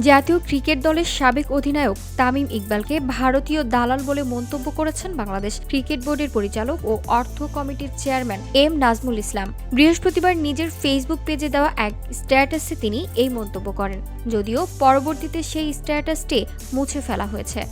জাতীয় ক্রিকেট দলের সাবেক অধিনায়ক তামিম ইকবালকে ভারতীয় দালাল বলে মন্তব্য করেছেন বাংলাদেশ ক্রিকেট বোর্ডের পরিচালক ও অর্থ কমিটির চেয়ারম্যান এম নাজমুল ইসলাম। বৃহস্পতিবার নিজের ফেসবুক পেজে দেওয়া এক স্ট্যাটাসে তিনি এই মন্তব্য করেন, যদিও পরবর্তীতে সেই স্ট্যাটাসটি মুছে ফেলা হয়েছে।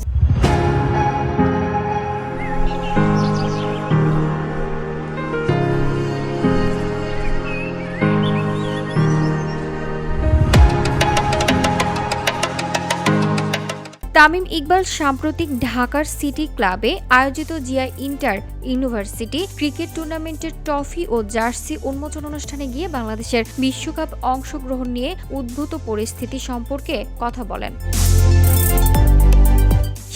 তামিম ইকবাল সাম্প্রতিক ঢাকার সিটি ক্লাবে আয়োজিত জিয়া ইন্টার ইউনিভার্সিটি ক্রিকেট টুর্নামেন্টের ট্রফি ও জার্সি উন্মোচন অনুষ্ঠানে গিয়ে বাংলাদেশের বিশ্বকাপ অংশগ্রহণ নিয়ে উদ্ভূত পরিস্থিতি সম্পর্কে কথা বলেন।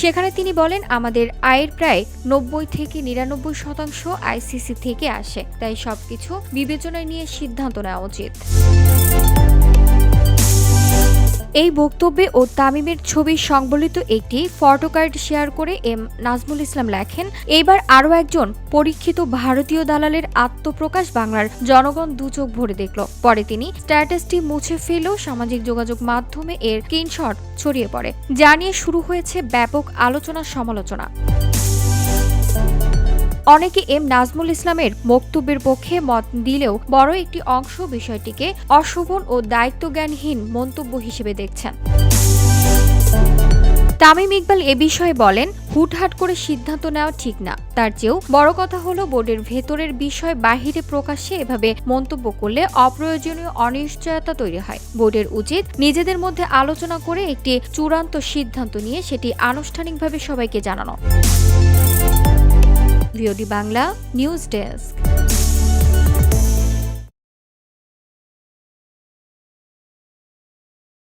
সেখানে তিনি বলেন, আমাদের আয়ের প্রায় ৯০ থেকে ৯৯% আইসিসি থেকে আসে, তাই সবকিছু বিবেচনায় নিয়ে সিদ্ধান্ত নেওয়া উচিত। এই বক্তব্যে ও তামিমের ছবি সংবলিত একটি ফটোকার্ড শেয়ার করে এম নাজমুল ইসলাম লেখেন, এইবার আরও একজন পরীক্ষিত ভারতীয় দালালের আত্মপ্রকাশ বাংলার জনগণ দুচোখ ভরে দেখল। পরে তিনি স্ট্যাটাসটি মুছে ফেলেও সামাজিক যোগাযোগ মাধ্যমে এর স্ক্রিনশট ছড়িয়ে পড়ে, যা নিয়ে শুরু হয়েছে ব্যাপক আলোচনা সমালোচনা। অনেকে এম নাজমুল ইসলামের বক্তব্যের পক্ষে মত দিলেও বড় একটি অংশ বিষয়টিকে অশোভন ও দায়িত্বজ্ঞানহীন মন্তব্য হিসেবে দেখছেন। তামিম ইকবাল এ বিষয়ে বলেন, হুটহাট করে সিদ্ধান্ত নেওয়া ঠিক না। তার চেয়েও বড় কথা হলো বোর্ডের ভেতরের বিষয় বাহিরে প্রকাশ্যে এভাবে মন্তব্য করলে অপ্রয়োজনীয় অনিশ্চয়তা তৈরি হয়। বোর্ডের উচিত নিজেদের মধ্যে আলোচনা করে একটি চূড়ান্ত সিদ্ধান্ত নিয়ে সেটি আনুষ্ঠানিকভাবে সবাইকে জানানো। VOD Bangla news desk.